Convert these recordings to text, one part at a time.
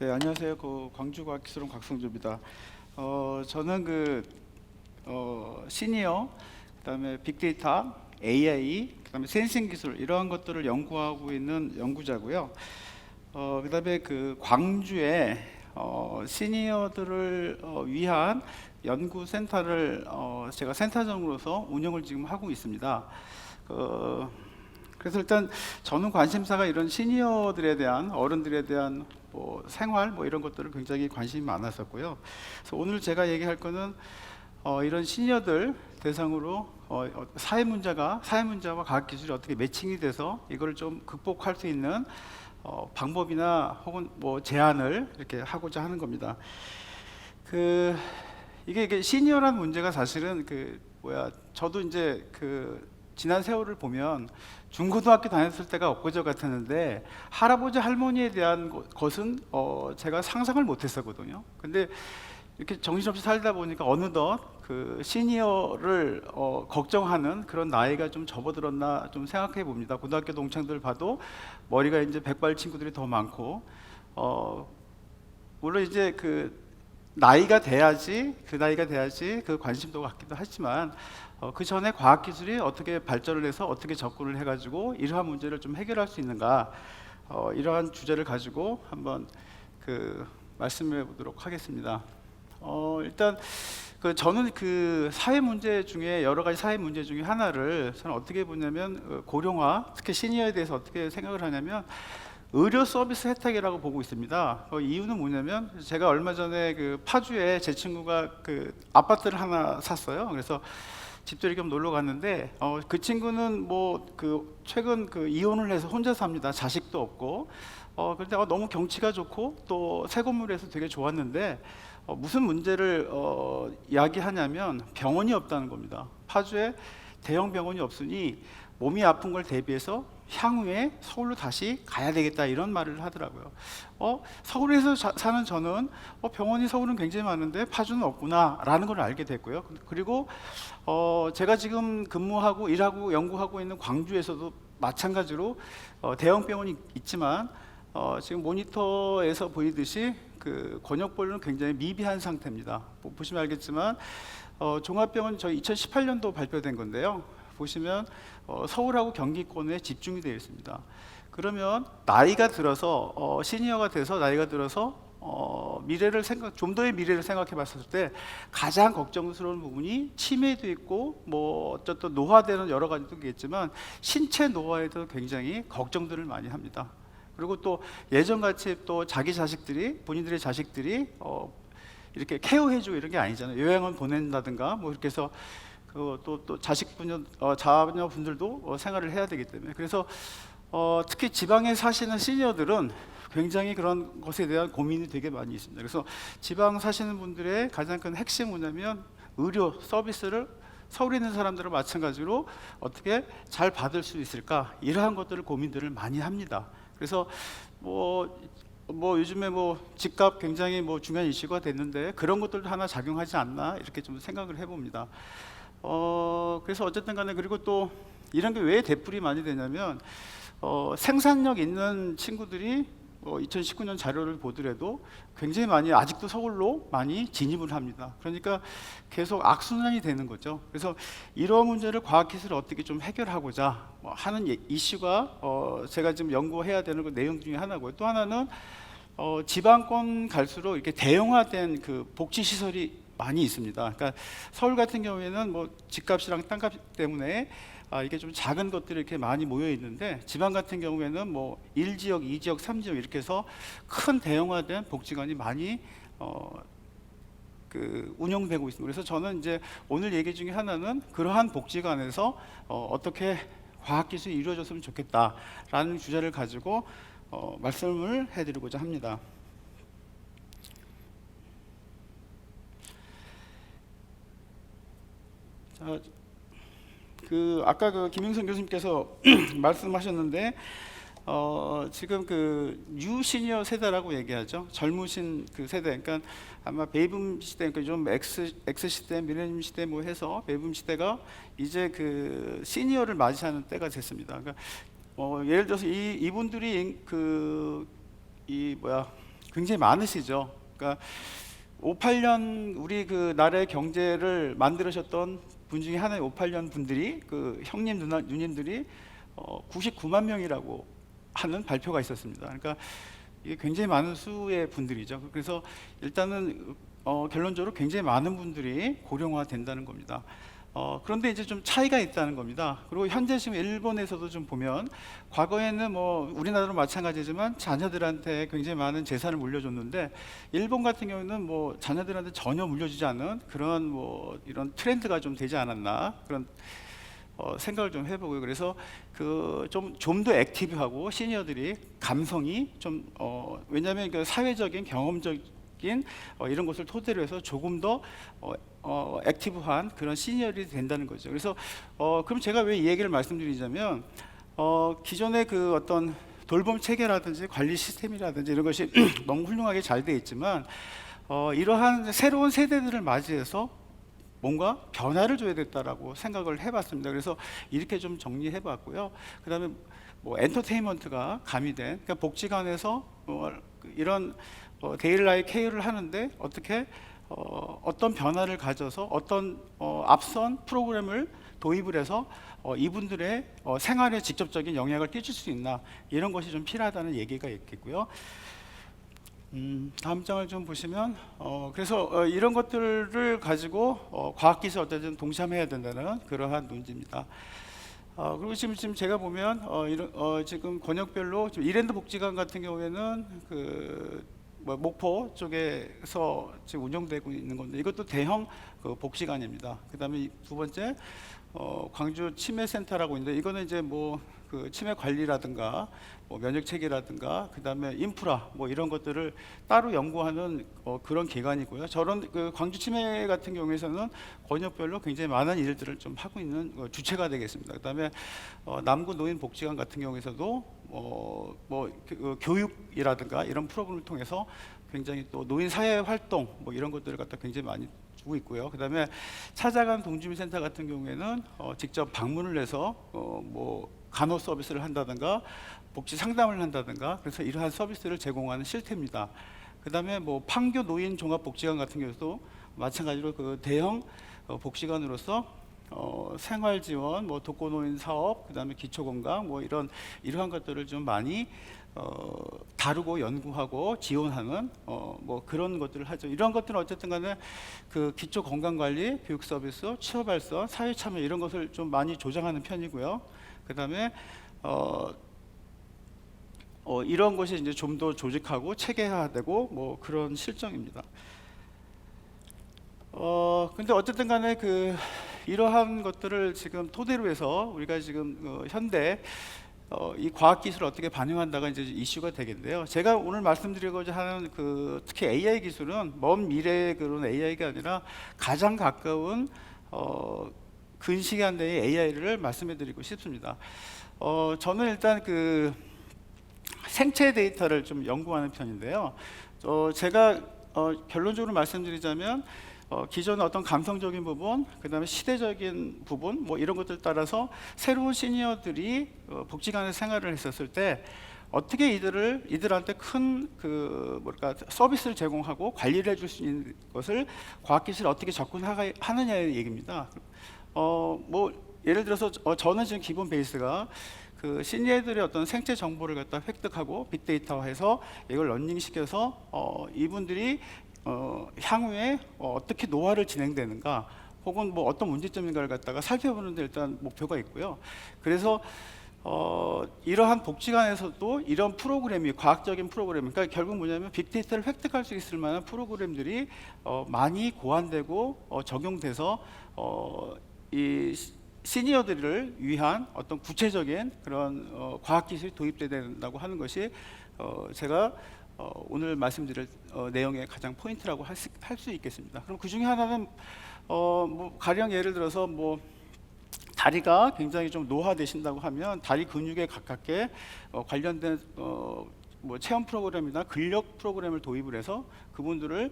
네, 안녕하세요. 광주과학기술원 곽성주입니다. 저는 시니어, 그다음에 빅데이터, AI, 그다음에 센싱 기술 이러한 것들을 연구하고 있는 연구자고요. 그다음에 광주에 시니어들을 위한 연구 센터를 제가 센터장으로서 운영을 지금 하고 있습니다. 그래서 일단 저는 관심사가 이런 시니어들에 대한, 어른들에 대한 생활 이런 것들을 굉장히 관심이 많았었고요. 그래서 오늘 제가 얘기할 거는 이런 시니어들 대상으로 사회 문제와 과학 기술이 어떻게 매칭이 돼서 이걸 좀 극복할 수 있는 방법이나 혹은 제안을 이렇게 하고자 하는 겁니다. 이게 시니어라는 문제가 사실은 저도 이제 지난 세월을 보면 중고등학교 다녔을 때가 엊그저 같았는데 할아버지 할머니에 대한 것은 제가 상상을 못했었거든요. 근데 이렇게 정신없이 살다 보니까 어느덧 시니어를 걱정하는 그런 나이가 좀 접어들었나 좀 생각해 봅니다. 고등학교 동창들 봐도 머리가 이제 백발 친구들이 더 많고, 물론 이제 나이가 돼야지 그 관심도 갖기도 하지만 그 전에 과학기술이 어떻게 발전을 해서 어떻게 접근을 해가지고 이러한 문제를 좀 해결할 수 있는가, 이러한 주제를 가지고 한번 말씀해 보도록 하겠습니다. 일단 저는 사회 문제 중에 여러 가지 사회 문제 중에 하나를 저는 어떻게 보냐면 고령화, 특히 시니어에 대해서 어떻게 생각을 하냐면 의료 서비스 혜택이라고 보고 있습니다. 이유는 뭐냐면 제가 얼마 전에 파주에 제 친구가 아파트를 하나 샀어요. 그래서 집들이 겸 놀러 갔는데 그 친구는 최근 이혼을 해서 혼자 삽니다. 자식도 없고. 그런데 너무 경치가 좋고 또 새 건물에서 되게 좋았는데 무슨 문제를 이야기하냐면 병원이 없다는 겁니다. 파주에 대형 병원이 없으니 몸이 아픈 걸 대비해서 향후에 서울로 다시 가야 되겠다 이런 말을 하더라고요. 서울에서 사는 저는 병원이 서울은 굉장히 많은데 파주는 없구나 라는 걸 알게 됐고요. 그리고 제가 지금 근무하고 일하고 연구하고 있는 광주에서도 마찬가지로 대형 병원이 있지만 지금 모니터에서 보이듯이 권역별로는 굉장히 미비한 상태입니다. 보시면 알겠지만 종합병원 저희 2018년도 발표된 건데요. 보시면 서울하고 경기권에 집중이 되어 있습니다. 그러면 나이가 들어서 시니어가 돼서 나이가 들어서 좀 더의 미래를 생각해 봤을 때 가장 걱정스러운 부분이 치매도 있고 어쨌든 노화되는 여러 가지도 있겠지만 신체 노화에도 굉장히 걱정들을 많이 합니다. 그리고 또 예전같이 또 본인들의 자식들이 이렇게 케어해주고 이런 게 아니잖아요. 요양원 보낸다든가 이렇게 해서 또 자녀분들도 생활을 해야 되기 때문에, 그래서 특히 지방에 사시는 시니어들은 굉장히 그런 것에 대한 고민이 되게 많이 있습니다. 그래서 지방 사시는 분들의 가장 큰 핵심은 뭐냐면 의료 서비스를 서울에 있는 사람들과 마찬가지로 어떻게 잘 받을 수 있을까, 이러한 것들을 고민들을 많이 합니다. 그래서 요즘에 집값 굉장히 중요한 이슈가 됐는데 그런 것들도 하나 작용하지 않나 이렇게 좀 생각을 해봅니다. 그래서 어쨌든 간에, 그리고 또 이런 게 왜 대풀이 많이 되냐면 생산력 있는 친구들이 2019년 자료를 보더라도 굉장히 많이 아직도 서울로 많이 진입을 합니다. 그러니까 계속 악순환이 되는 거죠. 그래서 이러한 문제를 과학기술을 어떻게 좀 해결하고자 하는 이슈가 제가 지금 연구해야 되는 내용 중에 하나고요. 또 하나는 지방권 갈수록 이렇게 대형화된 복지 시설이 많이 있습니다. 그러니까 서울 같은 경우에는 집값이랑 땅값 때문에 이게 좀 작은 것들이 이렇게 많이 모여 있는데, 지방 같은 경우에는 1지역, 2지역, 3지역 이렇게 해서 큰 대형화된 복지관이 많이 운영되고 있습니다. 그래서 저는 이제 오늘 얘기 중에 하나는 그러한 복지관에서 어떻게 과학기술이 이루어졌으면 좋겠다라는 주제를 가지고 말씀을 해드리고자 합니다. 자, 아까 김영선 교수님께서 말씀하셨는데 지금 뉴 시니어 세대라고 얘기하죠. 젊으신 세대. 그러니까 아마 베이붐 시대, 그러니까 좀 X 시대, 밀레니엄 시대 해서 베이붐 시대가 이제 시니어를 맞이하는 때가 됐습니다. 그러니까 예를 들어서 이분들이 굉장히 많으시죠. 그러니까 58년 우리 그 나라의 경제를 만들으셨던 분 중에 하나의 58년 분들이 그 형님 누님들이 99만 명이라고 하는 발표가 있었습니다. 그러니까 이게 굉장히 많은 수의 분들이죠. 그래서 일단은 결론적으로 굉장히 많은 분들이 고령화 된다는 겁니다. 그런데 이제 좀 차이가 있다는 겁니다. 그리고 현재 지금 일본에서도 좀 보면 과거에는 뭐 우리나라도 마찬가지지만 자녀들한테 굉장히 많은 재산을 물려줬는데 일본 같은 경우는 뭐 자녀들한테 전혀 물려주지 않은 그런 뭐 이런 트렌드가 좀 되지 않았나 그런 생각을 좀 해보고요. 그래서 그 좀 더 액티브하고 시니어들이 감성이 좀 왜냐하면 그 사회적인 경험적인 이런 것을 토대로 해서 조금 더 액티브한 그런 시니어들이 된다는 거죠. 그래서 그럼 제가 왜 이 얘기를 말씀드리자면 기존의 그 어떤 돌봄 체계라든지 관리 시스템이라든지 이런 것이 너무 훌륭하게 잘 돼 있지만 이러한 새로운 세대들을 맞이해서 뭔가 변화를 줘야 겠다라고 생각을 해봤습니다. 그래서 이렇게 좀 정리해봤고요. 그다음에 뭐 엔터테인먼트가 가미된 그러니까 복지관에서 이런 데일라이트 케어를 하는데 어떻게 어떤 변화를 가져서 어떤 앞선 프로그램을 도입을 해서 이분들의 생활에 직접적인 영향을 끼칠 수 있나 이런 것이 좀 필요하다는 얘기가 있겠고요. 다음 장을 좀 보시면 그래서 이런 것들을 가지고 과학기술 어쨌든 동참해야 된다는 그러한 논지입니다. 그리고 지금 제가 보면 지금 권역별로 지금 이랜드 복지관 같은 경우에는 뭐 목포 쪽에서 지금 운영되고 있는 건데 이것도 대형 그 복지관입니다. 그다음에 두 번째 광주 치매센터라고 있는데 이거는 이제 뭐 그 치매 관리라든가 뭐 면역 체계라든가 그다음에 인프라 뭐 이런 것들을 따로 연구하는 그런 기관이고요. 저런 그 광주 치매 같은 경우에서는 권역별로 굉장히 많은 일들을 좀 하고 있는 주체가 되겠습니다. 그다음에 남구 노인 복지관 같은 경우에서도 교육이라든가 이런 프로그램을 통해서 굉장히 또 노인 사회 활동 뭐 이런 것들을 갖다 굉장히 많이 주고 있고요. 그다음에 찾아간 동주민센터 같은 경우에는 직접 방문을 해서 뭐 간호 서비스를 한다든가 복지 상담을 한다든가 그래서 이러한 서비스를 제공하는 실태입니다. 그다음에 뭐 판교 노인 종합복지관 같은 경우도 마찬가지로 그 대형 복지관으로서 생활 지원, 뭐 독거노인 사업, 그다음에 기초건강 뭐 이러한 것들을 좀 많이 다루고 연구하고 지원하는 뭐 그런 것들을 하죠. 이런 것들은 어쨌든 간에 그 기초 건강 관리, 교육 서비스, 취업 발전, 사회 참여 이런 것을 좀 많이 조정하는 편이고요. 그다음에 이런 것이 이제 좀 더 조직하고 체계화되고 뭐 그런 실정입니다. 근데 어쨌든 간에 이러한 것들을 지금 토대로 해서 우리가 지금 현대 이 과학 기술을 어떻게 반영한다가 이제 이슈가 되겠는데요. 제가 오늘 말씀드리고자 하는 특히 AI 기술은 먼 미래의 그런 AI가 아니라 가장 가까운 근시간 내의 AI를 말씀해드리고 싶습니다. 저는 일단 생체 데이터를 좀 연구하는 편인데요. 제가 결론적으로 말씀드리자면 기존의 어떤 감성적인 부분, 그 다음에 시대적인 부분, 뭐 이런 것들 따라서 새로운 시니어들이 복지관에 생활을 했었을 때 어떻게 이들한테 큰 서비스를 제공하고 관리를 해줄 수 있는 것을 과학기술이 어떻게 접근하느냐의 얘기입니다. 뭐 예를 들어서 저는 지금 기본 베이스가 시니어들의 어떤 생체 정보를 갖다 획득하고 빅데이터화해서 이걸 런닝시켜서 이분들이 향후에 어떻게 노화를 진행되는가 혹은 뭐 어떤 문제점인가를 갖다가 살펴보는 데 일단 목표가 있고요. 그래서 이러한 복지관에서도 이런 프로그램이 과학적인 프로그램, 그러니까 결국 뭐냐면 빅데이터를 획득할 수 있을 만한 프로그램들이 많이 고안되고 적용돼서 이 시니어들을 위한 어떤 구체적인 그런 과학기술이 도입돼야 된다고 하는 것이 제가 오늘 말씀드릴 내용의 가장 포인트라고 할 수 있겠습니다. 그럼 그 중에 하나는 뭐 가령 예를 들어서 뭐 다리가 굉장히 좀 노화되신다고 하면 다리 근육에 가깝게 관련된 뭐 체험 프로그램이나 근력 프로그램을 도입을 해서 그분들을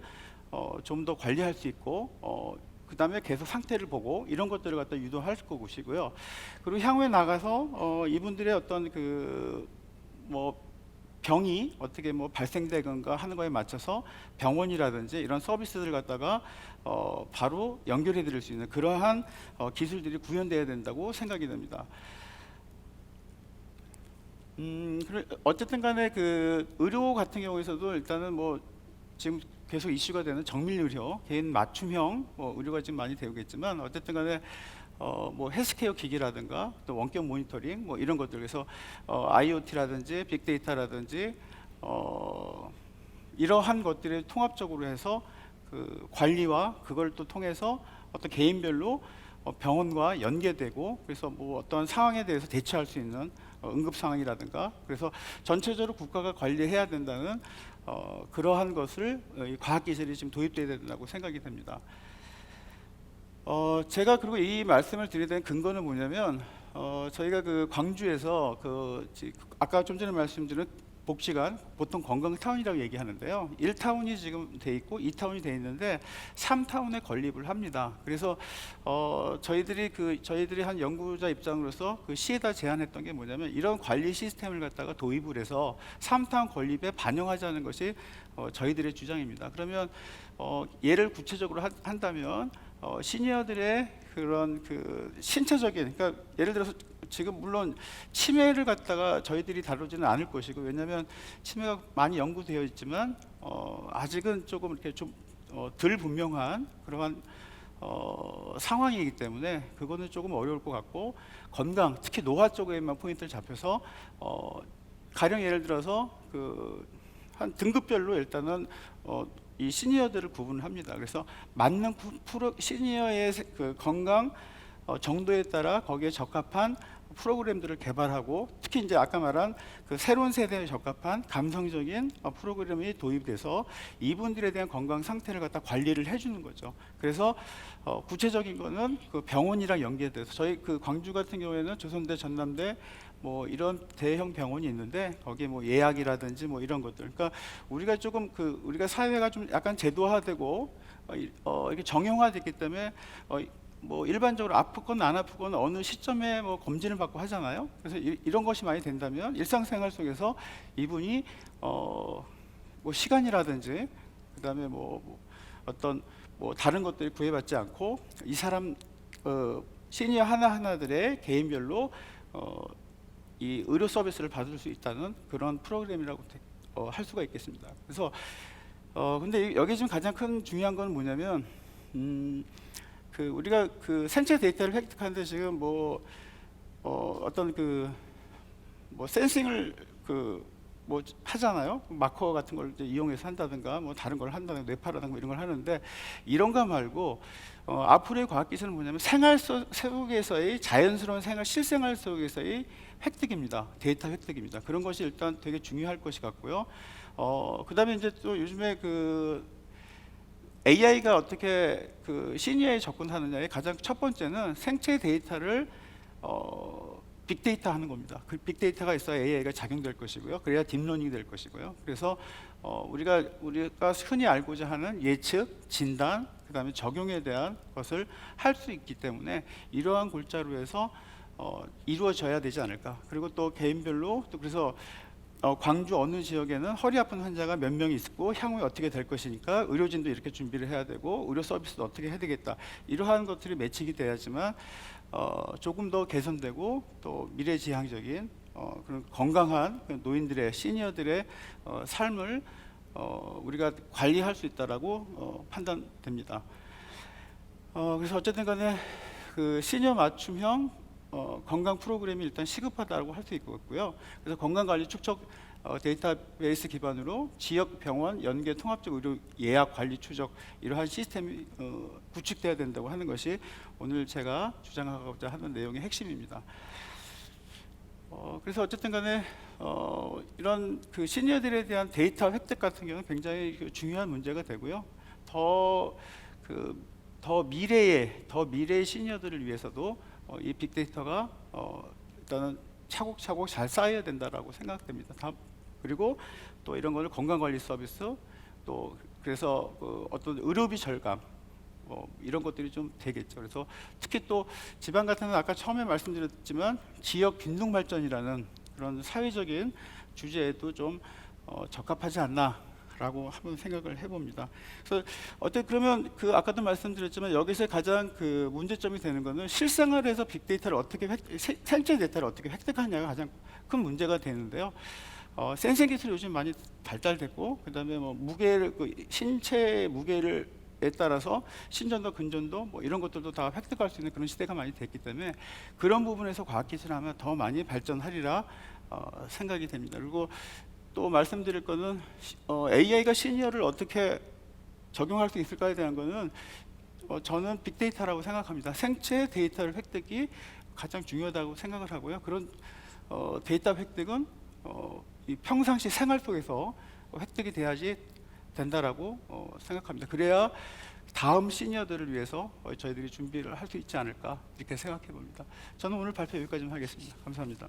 좀 더 관리할 수 있고 그 다음에 계속 상태를 보고 이런 것들을 갖다 유도할 것이고요. 그리고 향후에 나가서 이분들의 어떤 뭐 병이 어떻게 뭐 발생되건가 하는 거에 맞춰서 병원이라든지 이런 서비스들을 갖다가 바로 연결해 드릴 수 있는 그러한 기술들이 구현돼야 된다고 생각이 됩니다. 어쨌든 간에 그 의료 같은 경우에서도 일단은 뭐 지금 계속 이슈가 되는 정밀 의료, 개인 맞춤형 의료가 지금 많이 되고 있지만 어쨌든 간에 뭐 헬스케어 기기라든가 또 원격 모니터링 뭐 이런 것들, 그래서 IoT라든지 빅데이터라든지 이러한 것들을 통합적으로 해서 그 관리와 그걸 또 통해서 어떤 개인별로 병원과 연계되고, 그래서 뭐 어떤 상황에 대해서 대처할 수 있는 응급 상황이라든가, 그래서 전체적으로 국가가 관리해야 된다는 그러한 것을 이 과학기술이 지금 도입돼야 된다고 생각이 됩니다. 제가 그리고 이 말씀을 드리게 된 근거는 뭐냐면 저희가 그 광주에서 아까 좀 전에 말씀드린 복지관, 보통 건강타운이라고 얘기하는데요. 1타운이 지금 돼 있고 2타운이 돼 있는데 3타운에 건립을 합니다. 그래서 저희들이 한 연구자 입장으로서 그 시에다 제안했던 게 뭐냐면 이런 관리 시스템을 갖다가 도입을 해서 3타운 건립에 반영하자는 것이 저희들의 주장입니다. 그러면 예를 구체적으로 한다면 시니어들의 그런 그 신체적인, 그러니까 예를 들어서 지금 물론 치매를 갖다가 저희들이 다루지는 않을 것이고, 왜냐하면 치매가 많이 연구되어 있지만 아직은 조금 이렇게 좀 덜 분명한 그러한 상황이기 때문에 그거는 조금 어려울 것 같고, 건강, 특히 노화 쪽에만 포인트를 잡혀서 가령 예를 들어서 그 한 등급별로 일단은 이 시니어들을 구분을 합니다. 그래서 맞는 시니어의 그 건강 정도에 따라 거기에 적합한 프로그램들을 개발하고, 특히 이제 아까 말한 그 새로운 세대에 적합한 감성적인 프로그램이 도입돼서 이분들에 대한 건강 상태를 갖다 관리를 해주는 거죠. 그래서 구체적인 거는 그 병원이랑 연계돼서 저희 그 광주 같은 경우에는 조선대, 전남대 뭐 이런 대형 병원이 있는데 거기에 뭐 예약이라든지 뭐 이런 것들, 그러니까 우리가 조금 우리가 사회가 좀 약간 제도화되고 이게 정형화됐기 때문에 뭐 일반적으로 아프건 안 아프건 어느 시점에 뭐 검진을 받고 하잖아요. 그래서 이런 것이 많이 된다면 일상생활 속에서 이분이 뭐 시간이라든지 그다음에 뭐 어떤 뭐 다른 것들이 구애받지 않고 이 사람 시니어 하나하나들의 개인별로 이 의료 서비스를 받을 수 있다는 그런 프로그램이라고 할 수가 있겠습니다. 그래서 근데 여기 지금 가장 큰 중요한 건 뭐냐면 그 우리가 그 생체 데이터를 획득하는데 지금 뭐 어떤 그 뭐 센싱을 뭐 하잖아요. 마커 같은 걸 이제 이용해서 한다든가 뭐 다른 걸 한다든가 뇌파라든가 이런 걸 하는데, 이런 거 말고 앞으로의 과학기술은 뭐냐면 생활 속에서의 자연스러운 실생활 속에서의 획득입니다. 데이터 획득입니다. 그런 것이 일단 되게 중요할 것이 같고요. 그 다음에 이제 또 요즘에 그 AI가 어떻게 그 시니어에 접근하느냐의 가장 첫 번째는 생체 데이터를 빅데이터 하는 겁니다. 그 빅데이터가 있어야 AI가 작용될 것이고요. 그래야 딥러닝이 될 것이고요. 그래서 우리가 흔히 알고자 하는 예측, 진단, 그 다음에 적용에 대한 것을 할 수 있기 때문에 이러한 골자로에서 이루어져야 되지 않을까. 그리고 또 개인별로 또 그래서 광주 어느 지역에는 허리 아픈 환자가 몇 명이 있고 향후에 어떻게 될 것이니까 의료진도 이렇게 준비를 해야 되고 의료 서비스도 어떻게 해야 되겠다. 이러한 것들이 매칭이 돼야지만 조금 더 개선되고 또 미래지향적인 그런 건강한 노인들의 시니어들의 삶을 우리가 관리할 수 있다라고 판단됩니다. 그래서 어쨌든 간에 그 시니어 맞춤형 건강 프로그램이 일단 시급하다고 할 수 있고요. 그래서 건강관리 축적 데이터베이스 기반으로 지역 병원 연계 통합적 의료 예약 관리 추적 이러한 시스템이 구축돼야 된다고 하는 것이 오늘 제가 주장하고자 하는 내용의 핵심입니다. 그래서 어쨌든 간에 이런 그 시니어들에 대한 데이터 획득 같은 경우는 굉장히 중요한 문제가 되고요. 더 미래의 시니어들을 위해서도 이 빅데이터가 일단은 차곡차곡 잘 쌓여야 된다라고 생각됩니다. 그리고 또 이런 거를 건강관리 서비스, 또 그래서 어떤 의료비 절감 이런 것들이 좀 되겠죠. 그래서 특히 또 지방 같은 데는 아까 처음에 말씀드렸지만 지역 균등 발전이라는 그런 사회적인 주제에도 좀 적합하지 않나라고 한번 생각을 해봅니다. 그래서 어떻게 그러면 그 아까도 말씀드렸지만 여기서 가장 그 문제점이 되는 거는 실생활에서 빅데이터를 어떻게 생체 데이터를 어떻게 획득하냐가 가장 큰 문제가 되는데요. 센싱 기술이 요즘 많이 발달됐고, 그다음에 뭐 무게를 신체 무게를 에 따라서 신전도 근전도 뭐 이런 것들도 다 획득할 수 있는 그런 시대가 많이 됐기 때문에 그런 부분에서 과학기술을 하면 더 많이 발전하리라 생각이 됩니다. 그리고 또 말씀드릴 거는 AI가 시니어를 어떻게 적용할 수 있을까에 대한 거는 저는 빅데이터라고 생각합니다. 생체 데이터를 획득이 가장 중요하다고 생각을 하고요. 그런 데이터 획득은 이 평상시 생활 속에서 획득이 돼야지 된다라고 생각합니다. 그래야 다음 시니어들을 위해서 저희들이 준비를 할 수 있지 않을까 이렇게 생각해 봅니다. 저는 오늘 발표 여기까지 하겠습니다. 감사합니다.